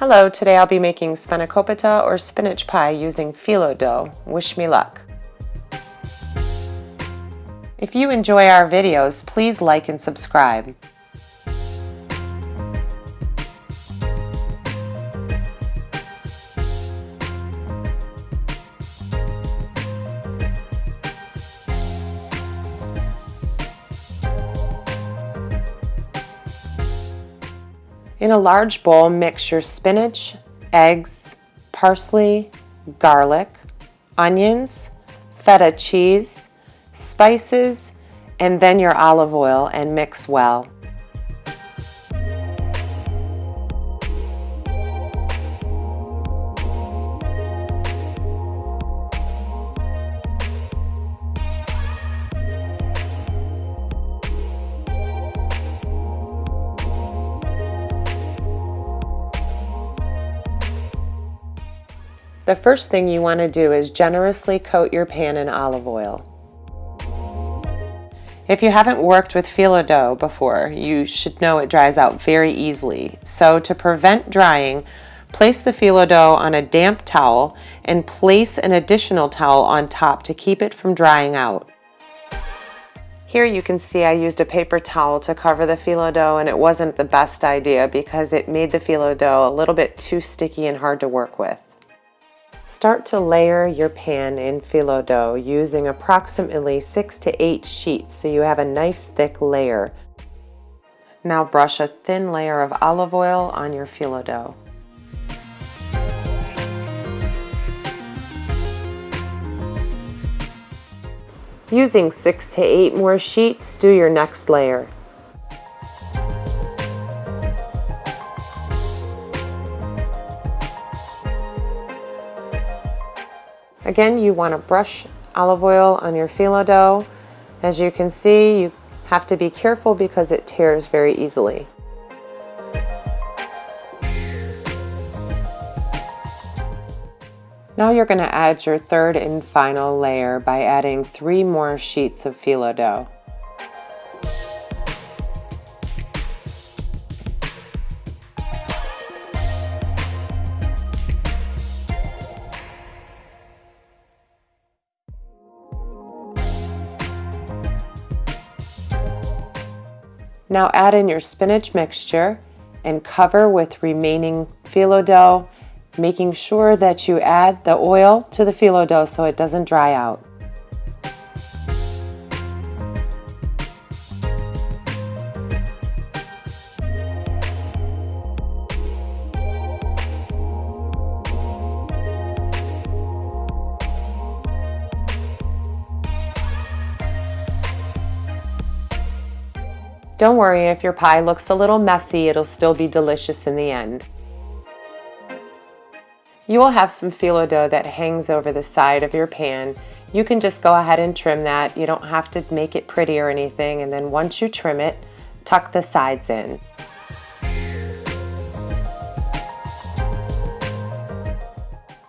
Hello, today I'll be making spanakopita or spinach pie using phyllo dough. Wish me luck. If you enjoy our videos, please like and subscribe. In a large bowl, mix your spinach, eggs, parsley, garlic, onions, feta cheese, spices, and then your olive oil and mix well. The first thing you want to do is generously coat your pan in olive oil. If you haven't worked with phyllo dough before, you should know it dries out very easily. So to prevent drying, place the phyllo dough on a damp towel and place an additional towel on top to keep it from drying out. Here you can see I used a paper towel to cover the phyllo dough, and it wasn't the best idea because it made the phyllo dough a little bit too sticky and hard to work with. Start to layer your pan in phyllo dough using approximately 6 to 8 sheets so you have a nice thick layer. Now brush a thin layer of olive oil on your phyllo dough. Using 6 to 8 more sheets, do your next layer. Again, you want to brush olive oil on your phyllo dough. As you can see, you have to be careful because it tears very easily. Now you're going to add your third and final layer by adding 3 more sheets of phyllo dough. Now add in your spinach mixture and cover with remaining phyllo dough, making sure that you add the oil to the phyllo dough so it doesn't dry out. Don't worry if your pie looks a little messy, it'll still be delicious in the end. You will have some phyllo dough that hangs over the side of your pan. You can just go ahead and trim that. You don't have to make it pretty or anything, and then once you trim it, tuck the sides in.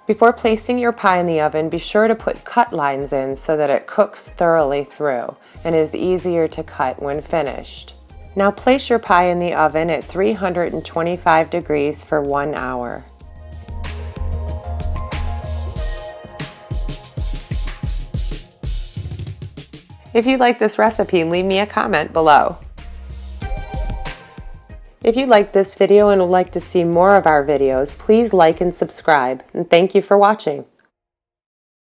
Before placing your pie in the oven, be sure to put cut lines in so that it cooks thoroughly through and is easier to cut when finished. Now place your pie in the oven at 325 degrees for 1 hour. If you like this recipe, leave me a comment below. If you liked this video and would like to see more of our videos, please like and subscribe. And thank you for watching.